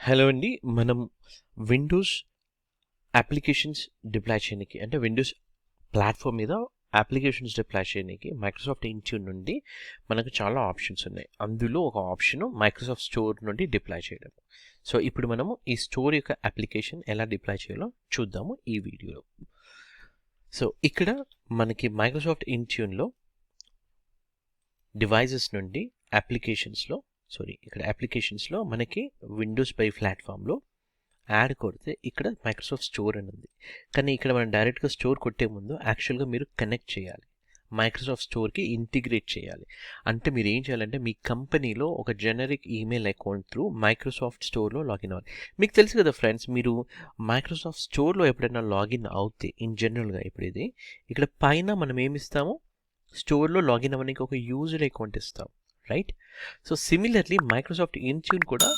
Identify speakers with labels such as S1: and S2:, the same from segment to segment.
S1: Hello అండి. మనం Windows applications deploy చేయడానికి అంటే విండోస్ ప్లాట్ఫామ్ మీద అప్లికేషన్స్ డిప్లాయ్ చేయడానికి మైక్రోసాఫ్ట్ ఇంట్యూన్ నుండి మనకు చాలా ఆప్షన్స్ ఉన్నాయి. అందులో ఒక ఆప్షన్ మైక్రోసాఫ్ట్ స్టోర్ నుండి డిప్లాయ్ చేయడం. సో ఇప్పుడు మనము ఈ స్టోర్ యొక్క అప్లికేషన్ ఎలా డిప్లాయ్ చేయాలో చూద్దాము ఈ వీడియోలో. సో ఇక్కడ మనకి మైక్రోసాఫ్ట్ ఇంట్యూన్లో డివైజెస్ నుండి అప్లికేషన్స్లో మనకి విండోస్ పై ప్లాట్ఫామ్లో యాడ్ కొడితే ఇక్కడ మైక్రోసాఫ్ట్ స్టోర్ అని ఉంది. కానీ ఇక్కడ మనం డైరెక్ట్గా స్టోర్ కొట్టే ముందు యాక్చువల్గా మీరు కనెక్ట్ చేయాలి, మైక్రోసాఫ్ట్ స్టోర్కి ఇంటిగ్రేట్ చేయాలి. అంటే మీరు ఏం చేయాలంటే మీ కంపెనీలో ఒక generic email account through Microsoft స్టోర్లో లాగిన్ అవ్వాలి. మీకు తెలుసు కదా ఫ్రెండ్స్, మీరు మైక్రోసాఫ్ట్ స్టోర్లో ఎప్పుడైనా లాగిన్ అవుతే ఇన్ జనరల్గా ఇప్పుడు ఇది ఇక్కడ పైన మనం ఏమిస్తాము, స్టోర్లో లాగిన్ అవ్వడానికి ఒక యూజర్ అకౌంట్ ఇస్తాం, right? So similarly Microsoft Intune కూడా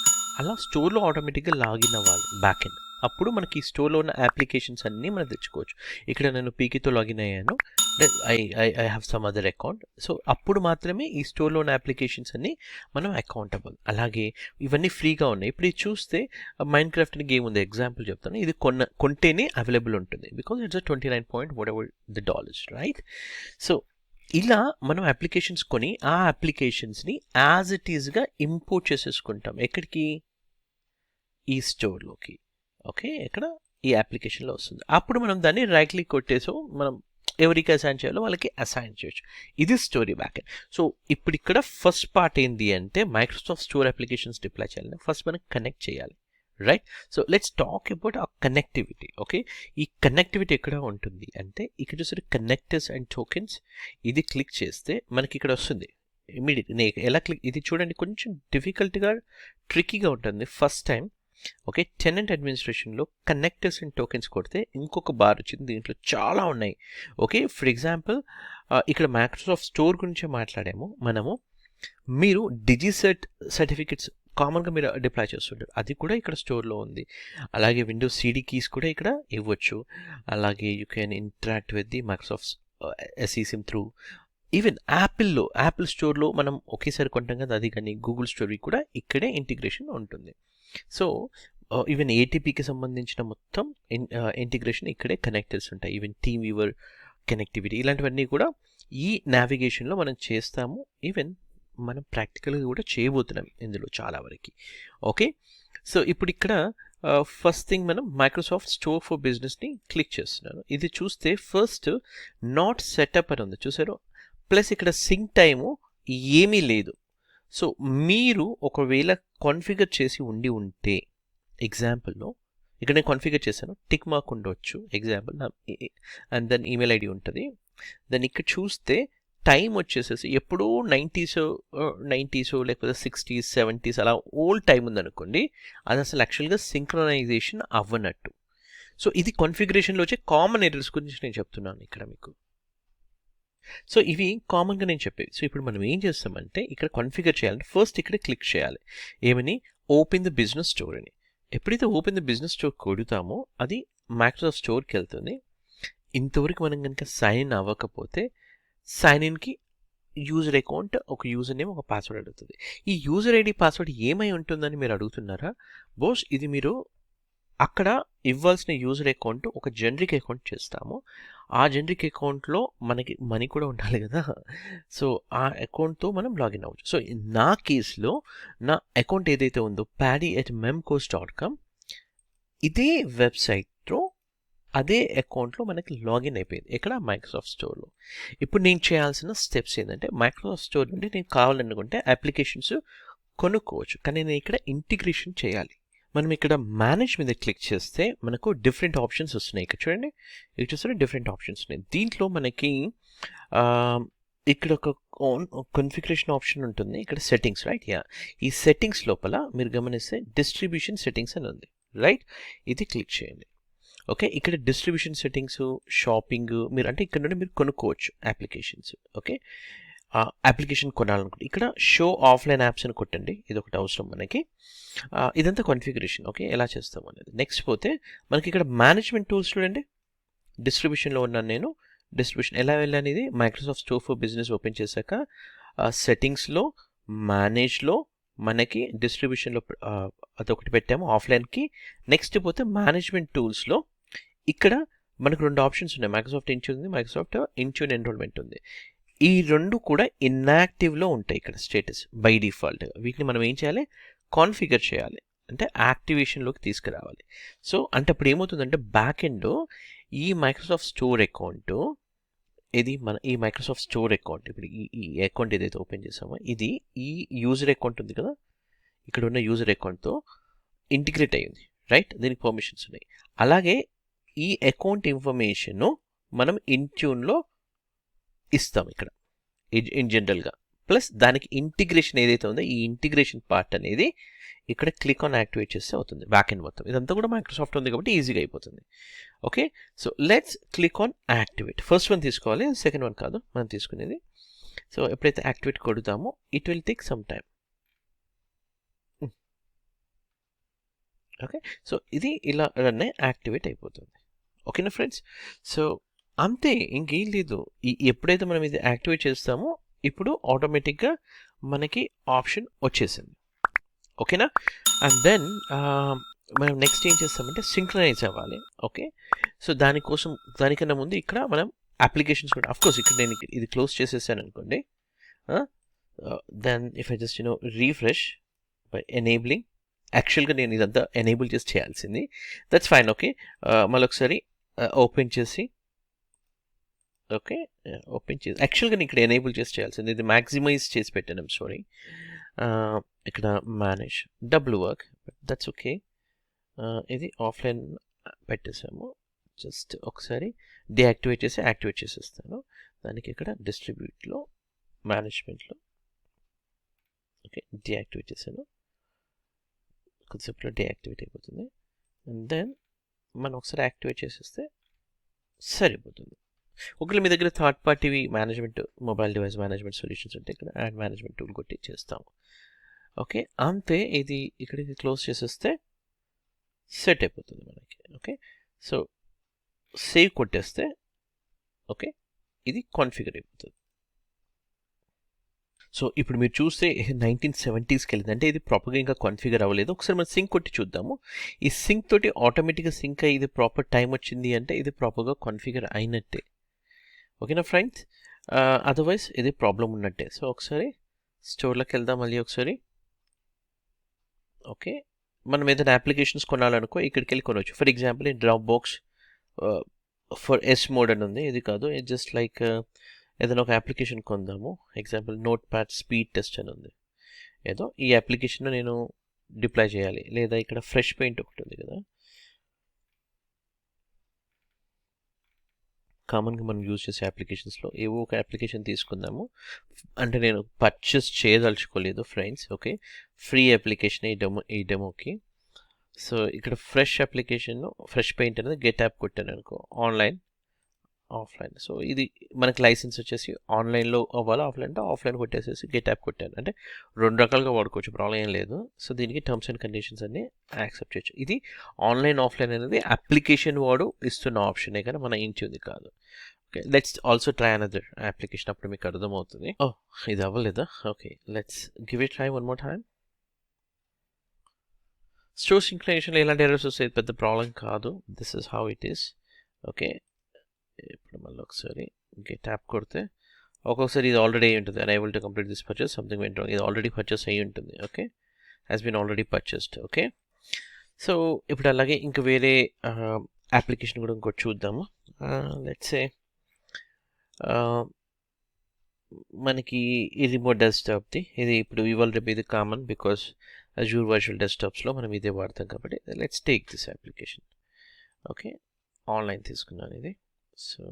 S1: అలా స్టోర్లో ఆటోమేటిక్గా లాగిన్ అవ్వాలి బ్యాక్ ఎండ్. అప్పుడు మనకి స్టోర్లో ఉన్న అప్లికేషన్స్ అన్నీ మనం తెచ్చుకోవచ్చు. ఇక్కడ నేను పీకీతో లాగిన్ అయ్యాను, I have some other account. So అప్పుడు మాత్రమే ఈ స్టోర్లో ఉన్న అప్లికేషన్స్ అన్నీ మనం అకౌంటబుల్. అలాగే ఇవన్నీ ఫ్రీగా ఉన్నాయి. ఇప్పుడు ఇది చూస్తే మైండ్ క్రాఫ్ట్ అనే గేమ్ ఉంది, ఎగ్జాంపుల్ చెప్తాను. ఇది కొంటేనే అవైలబుల్ ఉంటుంది బికాజ్ ఇట్స్ $29 రైట్? సో ఇలా మనం అప్లికేషన్స్ కొని ఆ అప్లికేషన్స్ని యాజ్ ఇట్ ఈజ్గా ఇంపోర్ట్ చేసేసుకుంటాం. ఎక్కడికి? ఈ స్టోర్లోకి. ఓకే, ఇక్కడ ఈ అప్లికేషన్లో వస్తుంది. అప్పుడు మనం దాన్ని రైట్ క్లిక్ కొట్టేసో మనం ఎవరికి అసైన్ చేయాలో వాళ్ళకి అసైన్ చేయొచ్చు. ఇది స్టోరీ బ్యాక్ ఎండ్. సో ఇప్పుడు ఇక్కడ ఫస్ట్ పార్ట్ ఏంటి అంటే మైక్రోసాఫ్ట్ స్టోర్ అప్లికేషన్స్ డిప్లాయ్ చేయాలని ఫస్ట్ మనం కనెక్ట్ చేయాలి, right? So let's talk about ఆ కనెక్టివిటీ. ఓకే, ఈ కనెక్టివిటీ ఎక్కడ ఉంటుంది అంటే ఇక్కడ చూస్తే కనెక్టర్స్ అండ్ టోకెన్స్, ఇది క్లిక్ చేస్తే మనకి ఇక్కడ వస్తుంది ఇమీడియట్. ఎలా క్లిక్, ఇది చూడండి కొంచెం డిఫికల్ట్గా ట్రిక్కీగా ఉంటుంది ఫస్ట్ టైం. ఓకే, టెనెంట్ అడ్మినిస్ట్రేషన్లో కనెక్టర్స్ అండ్ టోకెన్స్ కొడితే ఇంకొక బార్ వచ్చింది, దీంట్లో చాలా ఉన్నాయి. ఓకే, ఫర్ ఎగ్జాంపుల్ ఇక్కడ మైక్రోసాఫ్ట్ స్టోర్ గురించి మాట్లాడాము మనము. మీరు డిజిసెట్ సర్టిఫికెట్స్ కామన్గా మీరు డిప్లాయ్ చేస్తుంటారు, అది కూడా ఇక్కడ స్టోర్లో ఉంది. అలాగే విండోస్ సిడి కీస్ కూడా ఇక్కడ ఇవ్వచ్చు. అలాగే you can interact with the Microsoft eSIM through even Apple స్టోర్లో మనం ఒకేసారి కొంటాం కదా, అది కానీ గూగుల్ స్టోర్కి కూడా ఇక్కడే ఇంటిగ్రేషన్ ఉంటుంది. సో ఈవెన్ ఏటీపీకి సంబంధించిన మొత్తం ఇంటిగ్రేషన్ ఇక్కడే కనెక్టర్స్ ఉంటాయి. ఈవెన్ టీమ్ వ్యూవర్ కనెక్టివిటీ ఇలాంటివన్నీ కూడా ఈ నావిగేషన్లో మనం చేస్తాము. ఈవెన్ మనం ప్రాక్టికల్గా కూడా చేయబోతున్నాం ఇందులో చాలా వరకు. ఓకే, సో ఇప్పుడు ఇక్కడ ఫస్ట్ థింగ్ మనం మైక్రోసాఫ్ట్ స్టోర్ ఫర్ బిజినెస్ని క్లిక్ చేస్తున్నాను. ఇది చూస్తే ఫస్ట్ నాట్ సెటప్ అని ఉంది, చూసారు? ప్లస్ ఇక్కడ సింక్ టైము ఏమీ లేదు. సో మీరు ఒకవేళ కాన్ఫిగర్ చేసి ఉంటే ఎగ్జాంపుల్లో ఇక్కడ నేను కాన్ఫిగర్ చేశాను, టిక్ మార్క్ ఉండవచ్చు example and then email ID ఉంటుంది. దాన్ని ఇక్కడ చూస్తే టైం వచ్చేసేసి ఎప్పుడూ 90s లేకపోతే 60s 70s అలా ఓల్డ్ టైం ఉందనుకోండి, అది అసలు యాక్చువల్గా సింక్రనైజేషన్ అవ్వనట్టు. సో ఇది కాన్ఫిగరేషన్లో వచ్చే కామన్ ఎర్రర్స్ గురించి నేను చెప్తున్నాను ఇక్కడ మీకు. సో ఇవి కామన్గా నేను చెప్పేది. సో ఇప్పుడు మనం ఏం చేస్తామంటే ఇక్కడ కాన్ఫిగర్ చేయాలంటే ఫస్ట్ ఇక్కడ క్లిక్ చేయాలి, ఏమని? ఓపెన్ ద బిజినెస్ స్టోర్ అని. ఎప్పుడైతే ఓపెన్ ద బిజినెస్ స్టోర్ కొడుతామో అది మైక్రోసాఫ్ట్ స్టోర్కి వెళ్తుంది. ఇంతవరకు మనం కనుక సైన్ ఇన్ అవ్వకపోతే సైన్ ఇన్కి యూజర్ అకౌంట్, ఒక యూజర్ నేమ్, ఒక పాస్వర్డ్ అడుగుతుంది. ఈ యూజర్ ఐడి పాస్వర్డ్ ఏమై ఉంటుందని మీరు అడుగుతున్నారా? బోస్ ఇది మీరు అక్కడ ఇవ్వాల్సిన యూజర్ అకౌంట్ ఒక జనరిక్ అకౌంట్ చేస్తాము. ఆ జనరిక్ అకౌంట్లో మనకి మనీ కూడా ఉండాలి కదా, సో ఆ అకౌంట్తో మనం లాగిన్ అవ్వచ్చు. సో నా కేసులో నా అకౌంట్ ఏదైతే ఉందో paddy@memcourse.com, ఇదే వెబ్సైట్లో అదే అకౌంట్లో మనకి లాగిన్ అయిపోయింది. ఇక్కడ మైక్రోసాఫ్ట్ స్టోర్లో. ఇప్పుడు నేను చేయాల్సిన స్టెప్స్ ఏంటంటే మైక్రోసాఫ్ట్ స్టోర్ నుండి నేను కావాలనుకుంటే అప్లికేషన్స్ కొనుక్కోవచ్చు, కానీ నేను ఇక్కడ ఇంటిగ్రేషన్ చేయాలి. మనం ఇక్కడ మేనేజ్ మీద క్లిక్ చేస్తే మనకు డిఫరెంట్ ఆప్షన్స్ వస్తున్నాయి. ఇక్కడ చూడండి, ఇక్కడ చూస్తే డిఫరెంట్ ఆప్షన్స్ ఉన్నాయి. దీంట్లో మనకి ఇక్కడ ఒక కాన్ఫిగరేషన్ ఆప్షన్ ఉంటుంది, ఇక్కడ సెట్టింగ్స్, రైట్? యా, ఈ సెట్టింగ్స్ లోపల మీరు గమనిస్తే డిస్ట్రిబ్యూషన్ సెట్టింగ్స్ అని ఉంది, రైట్? ఇది క్లిక్ చేయండి. ఓకే, ఇక్కడ డిస్ట్రిబ్యూషన్ సెట్టింగ్స్, షాపింగ్, మీరు అంటే ఇక్కడ నుండి మీరు కొనుక్కోవచ్చు అప్లికేషన్స్. ఓకే, అప్లికేషన్ కొనాలనుకుంటే ఇక్కడ షో ఆఫ్లైన్ యాప్స్ అని కొట్టండి, ఇది ఒకటి అవసరం మనకి. ఇదంతా కాన్ఫిగరేషన్. ఓకే, ఎలా చేస్తాము అనేది. నెక్స్ట్ పోతే మనకి ఇక్కడ మేనేజ్మెంట్ టూల్స్ చూడండి, డిస్ట్రిబ్యూషన్లో ఉన్నాను నేను. డిస్ట్రిబ్యూషన్ ఎలా వెళ్ళనేది Microsoft store for business open చేశాక సెట్టింగ్స్లో, మేనేజ్లో, మనకి డిస్ట్రిబ్యూషన్లో అదొకటి పెట్టాము ఆఫ్లైన్కి. నెక్స్ట్ పోతే మేనేజ్మెంట్ టూల్స్లో ఇక్కడ మనకు 2 ఆప్షన్స్ ఉన్నాయి. మైక్రోసాఫ్ట్ ఇంట్యూన్ ఉంది, మైక్రోసాఫ్ట్ ఇంట్యూన్ ఎన్రోల్మెంట్ ఉంది. ఈ 2 కూడా ఇన్యాక్టివ్లో ఉంటాయి ఇక్కడ స్టేటస్ బై డిఫాల్ట్. వీటిని మనం ఏం చేయాలి, కాన్ఫిగర్ చేయాలి, అంటే యాక్టివేషన్లోకి తీసుకురావాలి. సో అంటే అప్పుడు ఏమవుతుందంటే బ్యాక్ ఎండ్ ఈ మైక్రోసాఫ్ట్ స్టోర్ అకౌంట్, ఇది మన ఈ మైక్రోసాఫ్ట్ స్టోర్ అకౌంట్, ఇప్పుడు ఈ అకౌంట్ ఏదైతే ఓపెన్ చేసామో ఇది ఈ యూజర్ అకౌంట్ ఉంది కదా, ఇక్కడ ఉన్న యూజర్ అకౌంట్తో ఇంటిగ్రేట్ అయ్యింది, రైట్? దీనికి పర్మిషన్స్ ఉన్నాయి. అలాగే ఈ అకౌంట్ ఇన్ఫర్మేషన్ మనం ఇంట్యూన్లో ఇస్తాం ఇక్కడ ఇన్ జనరల్గా. ప్లస్ దానికి ఇంటిగ్రేషన్ ఏదైతే ఉందో ఈ ఇంటిగ్రేషన్ పార్ట్ అనేది ఇక్కడ క్లిక్ ఆన్ యాక్టివేట్ చేస్తే అవుతుంది బ్యాక్ ఎండ్ మొత్తం. ఇదంతా కూడా మైక్రోసాఫ్ట్ ఉంది కాబట్టి ఈజీగా అయిపోతుంది. Okay, so let's click on activate. First one తీసుకోవాలి, సెకండ్ వన్ కాదు మనం తీసుకునేది. సో ఎప్పుడైతే యాక్టివేట్ కొడుతామో it will take some time. Okay, so ఇది ఇలా రన్ యాక్టివేట్ అయిపోతుంది. ఓకేనా ఫ్రెండ్స్? సో అంతే, ఇంకేం లేదు. ఎప్పుడైతే మనం ఇది యాక్టివేట్ చేస్తామో ఇప్పుడు ఆటోమేటిక్గా మనకి ఆప్షన్ వచ్చేసింది. ఓకేనా? అండ్ దెన్ మనం నెక్స్ట్ ఏం చేస్తామంటే సింక్రనైజ్ అవ్వాలి. ఓకే, సో దానికన్నా ముందు ఇక్కడ మనం అప్లికేషన్స్ కూడా, అఫ్కోర్స్ ఇక్కడ నేను ఇది క్లోజ్ చేసేసాను అనుకోండి. Then if I just refresh by enabling, యాక్చువల్గా నేను ఇదంతా ఎనేబుల్ చేసి చేయాల్సింది. That's fine. ఓకే, మళ్ళీ ఒకసారి ఓపెన్ చేసి, ఓకే ఓపెన్ చేసి, యాక్చువల్గా నేను ఇక్కడ ఎనేబుల్ చేసి చేయాల్సింది, ఇది మ్యాక్సిమైజ్ చేసి పెట్టాను. సారీ, ఇక్కడ manage double work, that's okay. ఇది ఆఫ్లైన్ పెట్టేసాము. జస్ట్ ఒకసారి డియాక్టివేట్ చేసి యాక్టివేట్ చేసేస్తాను. దానికి ఇక్కడ డిస్ట్రిబ్యూట్లో మేనేజ్మెంట్లో ఓకే డియాక్టివేట్ చేశాను. కొద్దిసేపులో డియాక్టివేట్ అయిపోతుంది. అండ్ దెన్ మనం ఒకసారి యాక్టివేట్ చేసేస్తే సరిపోతుంది. ఒకవేళ మీ దగ్గర థర్డ్ పార్టీవి management mobile device management solutions ఉంటే ఇక్కడ యాడ్ మేనేజ్మెంట్ టూల్ కొట్టి చేస్తాము. ఓకే, అంతే. ఇది ఇక్కడికి క్లోజ్ చేసేస్తే సెట్ అయిపోతుంది మనకి. ఓకే, సో సేవ్ కొట్టేస్తే ఓకే ఇది కాన్ఫిగర్ అయిపోతుంది. సో ఇప్పుడు మీరు చూస్తే 1970స్కి వెళ్ళింది, అంటే ఇది ప్రాపర్గా ఇంకా కాన్ఫిగర్ అవ్వలేదు. ఒకసారి మనం సింక్ కొట్టి చూద్దాము. ఈ సింక్ తోటి ఆటోమేటిక్గా సింక్ అయ్యి ఇది ప్రాపర్ టైం వచ్చింది అంటే ఇది ప్రాపర్గా కాన్ఫిగర్ అయినట్టే. ఓకేనా ఫ్రెండ్స్? అదర్వైజ్ ఇది ప్రాబ్లం ఉన్నట్టే. సో ఒకసారి స్టోర్లోకి వెళ్దాం మళ్ళీ ఒకసారి. ఓకే, మనం ఏదైనా అప్లికేషన్స్ కొనాలనుకో ఇక్కడికి వెళ్ళి కొనవచ్చు. ఫర్ ఎగ్జాంపుల్ ఈ drop box for S mode అని ఉంది. ఇది కాదు, ఇది జస్ట్ లైక్ ఏదైనా ఒక అప్లికేషన్ కొందాము. Example note pad speed test అని ఉంది. ఏదో ఈ అప్లికేషన్ నేను డిప్లాయ్ చేయాలి. లేదా ఇక్కడ ఫ్రెష్ పెయింట్ ఒకటి ఉంది కదా, కామన్గా మనం యూజ్ చేసే అప్లికేషన్స్లో ఏవో ఒక అప్లికేషన్ తీసుకుందాము. అంటే నేను పర్చేస్ చేయదలుచుకోలేదు ఫ్రెండ్స్. ఓకే, ఫ్రీ అప్లికేషన్ ఈ డెమోకి. సో ఇక్కడ ఫ్రెష్ అప్లికేషన్ ఫ్రెష్ పెయింట్ అనేది గెట్ యాప్ కొట్టాను అనుకో, ఆన్లైన్ ఆఫ్లైన్. సో ఇది మనకి లైసెన్స్ వచ్చేసి ఆన్లైన్లో అవ్వాలి, ఆఫ్లైన్ కొట్టేసేసి గెట్ యాప్ కొట్టాను. అంటే 2 రకాలుగా వాడుకోవచ్చు, ప్రాబ్లం ఏం లేదు. సో దీనికి టర్మ్స్ అండ్ కండిషన్స్ అన్ని యాక్సెప్ట్ చేయొచ్చు. ఇది ఆన్లైన్ ఆఫ్లైన్ అనేది అప్లికేషన్ వాడు ఇస్తున్న ఆప్షనే కానీ మన ఇంటిది కాదు. Okay, let's also try another application, అప్పుడు మీకు అర్థమవుతుంది. ఓ ఇది అవ్వలేదా? Okay, let's give it try one more time. Store సింక్రనైజేషన్లో ఎలాంటి ఎర్రర్స్ వస్తాయి, పెద్ద ప్రాబ్లం కాదు. This is how it is. Okay, ఇప్పుడు మళ్ళీ ఒకసారి గెట్ యాప్ కొడితే ఒక్కొక్కసారి ఇది ఆల్రెడీ అయ్యి ఉంటుంది. Unable to complete this purchase, something went wrong. ఇది ఆల్రెడీ పర్చేస్ అయ్యి ఉంటుంది. Okay, has been already purchased. Okay, so ఇప్పుడు అలాగే ఇంకా వేరే అప్లికేషన్ కూడా ఇంకోటి చూద్దాము. లెట్స్ సే మనకి ఈ రిమోట్ డెస్క్టాప్ది ఇది ఇప్పుడు ఇవాళ రేపు ఇది కామన్, బికాస్ అజూర్ వర్చువల్ డెస్క్టాప్స్లో మనం ఇదే వాడతాం కాబట్టి let's take this application. Okay, online తీసుకున్నాను ఇది. So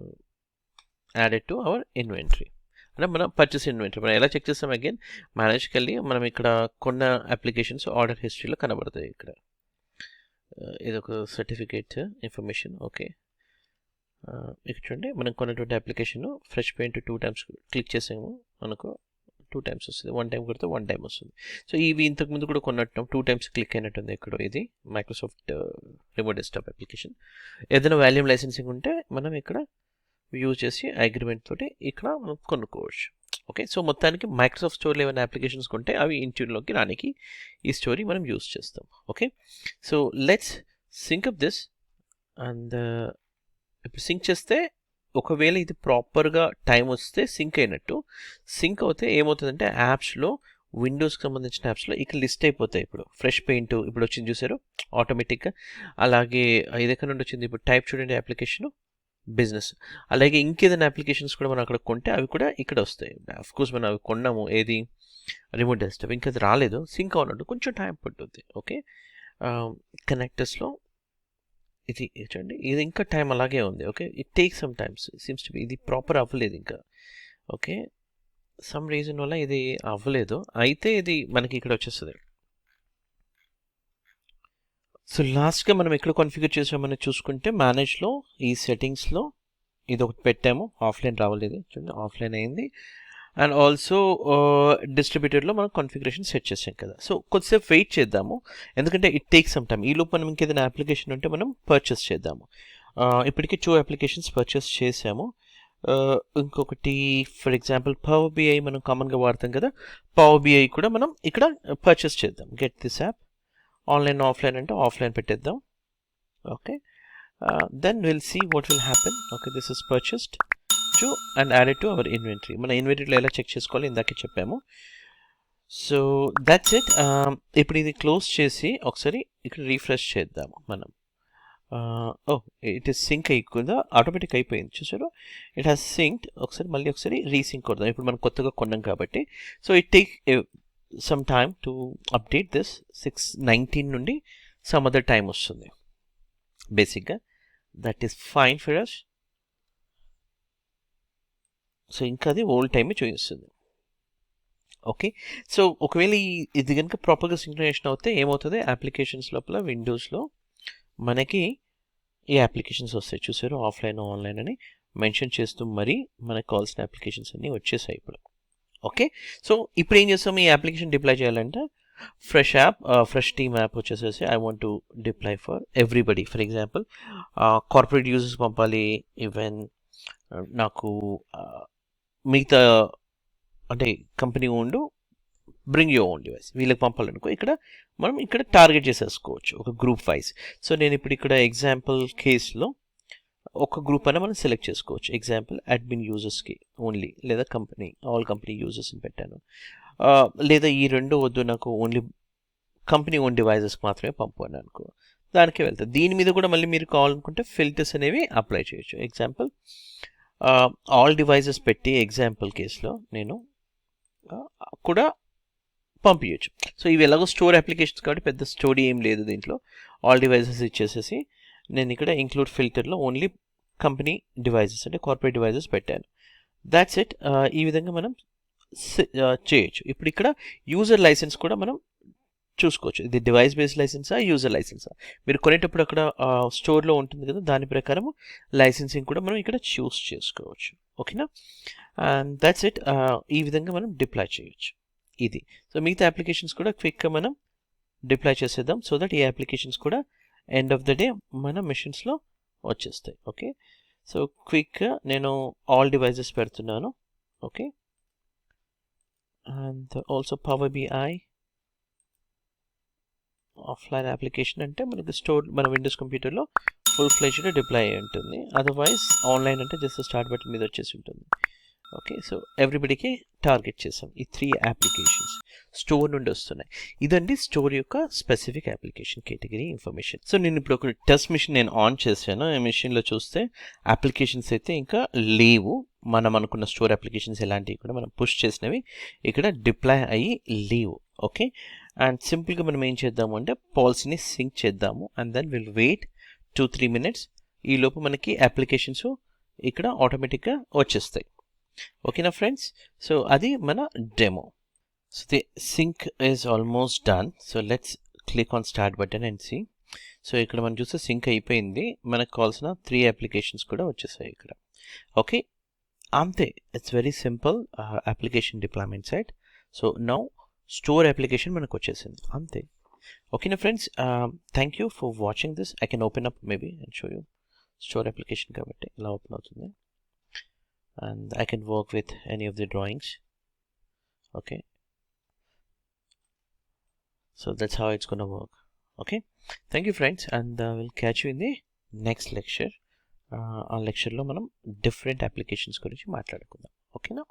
S1: added to our inventory, అంటే మనం పర్చేస్ ఇన్వెంటరీ. మనం ఎలా చెక్ చేస్తాం? అగైన్ మేనేజ్కి వెళ్ళి మనం ఇక్కడ కొన్న అప్లికేషన్స్ ఆర్డర్ హిస్టరీలో కనబడతాయి. ఇక్కడ ఇది ఒక సర్టిఫికేట్ ఇన్ఫర్మేషన్. ఓకే, ఇక్కడ చూడండి మనం కొన్నటువంటి application fresh paint 2 times click చేసాము అనుకో, 2 times వస్తుంది. 1 time కొడితే 1 time వస్తుంది. సో ఇవి ఇంతకుముందు కూడా కొన్నట్టు 2 times క్లిక్ అయినట్టుంది. ఇక్కడ ఇది మైక్రోసాఫ్ట్ రిమోట్ డెస్క్టాప్ అప్లికేషన్. ఏదైనా వాల్యూమ్ లైసెన్సింగ్ ఉంటే మనం ఇక్కడ యూజ్ చేసి అగ్రిమెంట్ తోటి ఇక్కడ మనం కొనుక్కోవచ్చు. ఓకే, సో మొత్తానికి మైక్రోసాఫ్ట్ స్టోర్లో ఏమైనా అప్లికేషన్స్ కొంటే అవి ఇంట్యూన్లోకి రానికి ఈ స్టోరీ మనం యూజ్ చేస్తాం. Okay, so let's sync up this. And ఇప్పుడు సింక్ చేస్తే ఒకవేళ ఇది ప్రాపర్గా టైం వస్తే సింక్ అయినట్టు. సింక్ అవుతే ఏమవుతుందంటే యాప్స్లో, విండోస్కి సంబంధించిన యాప్స్లో ఇక్కడ లిస్ట్ అయిపోతాయి. ఇప్పుడు ఫ్రెష్ పెయింట్ ఇప్పుడు వచ్చింది చూసారు ఆటోమేటిక్గా. అలాగే ఇది ఎక్కడ నుండి వచ్చింది, ఇప్పుడు టైప్ చూడండి అప్లికేషన్ బిజినెస్. అలాగే ఇంకేదైనా అప్లికేషన్స్ కూడా మనం అక్కడ కొంటే అవి కూడా ఇక్కడ వస్తాయి. అఫ్కోర్స్ మనం అవి కొన్నాము, ఏది రిమోట్ డెస్క్టాప్, ఇంకా అది రాలేదు, సింక్ అవునట్టు కొంచెం టైం పట్టుద్ది. ఓకే, కనెక్టర్స్లో ఇది చూడండి, ఇది ఇంకా టైం అలాగే ఉంది. Okay, it take some times, seems to be ఇది ప్రాపర్ అవ్వలేదు ఇంకా. ఓకే, సమ్ రీజన్ వల్ల ఇది అవ్వలేదు, అయితే ఇది మనకి ఇక్కడ వచ్చేస్తుంది. సో లాస్ట్గా మనం ఎక్కడ కాన్ఫిగర్ చేసామని చూసుకుంటే మేనేజ్లో ఈ సెట్టింగ్స్లో ఇది ఒకటి పెట్టాము, ఆఫ్లైన్ రావలేదు చూడండి, ఆఫ్లైన్ అయింది. అండ్ ఆల్సో డిస్ట్రిబ్యూటర్లో మనం కాన్ఫిగరేషన్ సెట్ చేసాం కదా. సో కొద్దిసేపు వెయిట్ చేద్దాము, ఎందుకంటే ఇట్ టేక్ సమ్ టైమ్. ఈలోపు మనం ఇంకేదైనా అప్లికేషన్ ఉంటే మనం పర్చేస్ చేద్దాము. ఇప్పటికీ 2 అప్లికేషన్స్ పర్చేస్ చేసాము. ఇంకొకటి ఫర్ ఎగ్జాంపుల్ పవర్ బిఐ మనం కామన్గా వాడతాం కదా, పవర్ బిఐ కూడా మనం ఇక్కడ పర్చేస్ చేద్దాం. Get this app, online offline అంటే ఆఫ్లైన్ పెట్టేద్దాం. Okay, then will see what will happen. Okay, this is purchased to and added to our inventory. మన ఇన్వెంటరీలో ఎలా చెక్ చేసుకోవాలి ఇందాకే చెప్పాము. So that's it. ఇప్పుడు ఇది క్లోజ్ చేసి ఒకసారి ఇక్కడ రీఫ్రెష్ చేద్దాము మనం. ఇట్ ఈస్ సింక్ అయిపోయిందా, ఆటోమేటిక్ అయిపోయింది చూసారు, ఇట్ హ్యాస్ సింక్డ్. ఒకసారి మళ్ళీ ఒకసారి రీసింక్ కొడదాం, ఇప్పుడు మనం కొత్తగా కొన్నాం కాబట్టి. So it take some time to update this. 6:19 నుండి సమ్ అదర్ టైం వస్తుంది బేసిక్గా, that is fine for us. So ఇంకా అది ఓల్డ్ టైమే చూపిస్తుంది. ఓకే, సో ఒకవేళ ఇది కనుక ప్రాపర్గా సింక్రనైజేషన్ అవుతే ఏమవుతుంది, అప్లికేషన్స్ లోపల విండోస్లో మనకి ఈ అప్లికేషన్స్ వస్తాయి చూసారు, ఆఫ్లైన్ ఆన్లైన్ అని మెన్షన్ చేస్తూ మరీ మనకు కావాల్సిన అప్లికేషన్స్ అన్నీ వచ్చేసాయి ఇప్పుడు. ఓకే, సో ఇప్పుడు ఏం చేస్తాం, ఈ అప్లికేషన్ డిప్లాయ్ చేయాలంటే fresh app, fresh team app వచ్చేసేసి I want to deploy for everybody. For example corporate users పంపాలి, ఈవెన్ నాకు మిగతా అంటే company owned bring your own device వీళ్ళకి పంపాలనుకో ఇక్కడ మనం ఇక్కడ టార్గెట్ చేసేసుకోవచ్చు ఒక గ్రూప్ వైజ్. సో నేను ఇప్పుడు ఇక్కడ ఎగ్జాంపుల్ కేసులో ఒక గ్రూప్ అయినా మనం సెలెక్ట్ చేసుకోవచ్చు. ఎగ్జాంపుల్ అడ్మిన్ యూజర్స్కి ఓన్లీ, లేదా కంపెనీ ఆల్ కంపెనీ యూజర్స్ని పెట్టాను, లేదా ఈ రెండు వద్దు నాకు ఓన్లీ కంపెనీ ఓన్ డివైజెస్కి మాత్రమే పంపాను అనుకో, దానికే వెళ్తాయి. దీని మీద కూడా మళ్ళీ మీరు కావాలనుకుంటే ఫిల్టర్స్ అనేవి అప్లై చేయొచ్చు. ఎగ్జాంపుల్ ఆల్ డివైజెస్ పెట్టి ఎగ్జాంపుల్ కేసులో నేను కూడా పంపించచ్చు. సో ఇవి ఎలాగో స్టోర్ అప్లికేషన్స్ కాబట్టి పెద్ద స్టోరీ ఏం లేదు దీంట్లో. ఆల్ డివైజెస్ ఇచ్చేసేసి నేను ఇక్కడ ఇంక్లూడ్ ఫిల్టర్లో ఓన్లీ కంపెనీ డివైజెస్ అంటే కార్పొరేట్ డివైజెస్ పెట్టాను. That's it. ఈ విధంగా మనం చేయొచ్చు. ఇప్పుడు ఇక్కడ యూజర్ లైసెన్స్ కూడా మనం చూసుకోవచ్చు, ఇది డివైస్ బేస్డ్ లైసెన్సా యూజర్ లైసెన్సా. మీరు కొనేటప్పుడు అక్కడ స్టోర్లో ఉంటుంది కదా, దాని ప్రకారం లైసెన్సింగ్ కూడా మనం ఇక్కడ చూస్ చేసుకోవచ్చు. ఓకేనా, అండ్ దాట్స్ ఇట్. ఈ విధంగా మనం డిప్లాయ్ చేయొచ్చు ఇది. సో మిగతా అప్లికేషన్స్ కూడా క్విక్గా మనం డిప్లాయ్ చేసేద్దాం, సో దట్ ఈ అప్లికేషన్స్ కూడా ఎండ్ ఆఫ్ ద డే మన మెషిన్స్లో వచ్చేస్తాయి. ఓకే, సో క్విక్గా నేను ఆల్ డివైజెస్ పెడుతున్నాను. Okay, and also power BI offline application అంటే మనకి స్టోర్ మన విండోస్ కంప్యూటర్లో ఫుల్ ఫ్లెజ్డ్గా డిప్లాయ్ అయి ఉంటుంది. అదర్వైజ్ ఆన్లైన్ అంటే జస్ట్ స్టార్ట్ బటన్ మీద వచ్చేసి ఉంటుంది. ఓకే, సో ఎవ్రీబడికి టార్గెట్ చేసాం. ఈ 3 అప్లికేషన్స్ స్టోర్ నుండి వస్తున్నాయి. ఇదండి స్టోర్ యొక్క specific application category information. So నేను ఇప్పుడు ఒక టెస్ట్ మిషన్ నేను ఆన్ చేశాను. ఈ మిషన్లో చూస్తే అప్లికేషన్స్ అయితే ఇంకా లేవు. మనం అనుకున్న స్టోర్ అప్లికేషన్స్ ఎలాంటివి కూడా మనం పుష్ చేసినవి ఇక్కడ డిప్లాయ్ అయ్యి లేవు. ఓకే, అండ్ సింపుల్గా మనం ఏం చేద్దాము అంటే పాలసీని సింక్ చేద్దాము and then will wait 2-3 minutes. ఈ లోపు మనకి అప్లికేషన్స్ ఇక్కడ ఆటోమేటిక్గా వచ్చేస్తాయి. ఓకేనా ఫ్రెండ్స్, సో అది మన demo. So the sync is almost done. So let's click on start button and see. So ఇక్కడ మనం చూస్తే సింక్ అయిపోయింది, మనకు కావాల్సిన 3 అప్లికేషన్స్ కూడా వచ్చేసాయి ఇక్కడ. ఓకే, అంతే, it's very simple application deployment site. So now store application మనకు వచ్చేసింది, అంతే. ఓకేనా friends, thank you for watching this. I can open up maybe and show you store application కాబట్టి ఇలా ఓపెన్ అవుతుంది. and I can work with any of the drawings. Okay, so that's how it's gonna work. Okay, thank you friends, and we'll catch you in the next lecture. ఆ లెక్చర్లో మనం different applications గురించి మాట్లాడుకుందాం. ఓకేనా?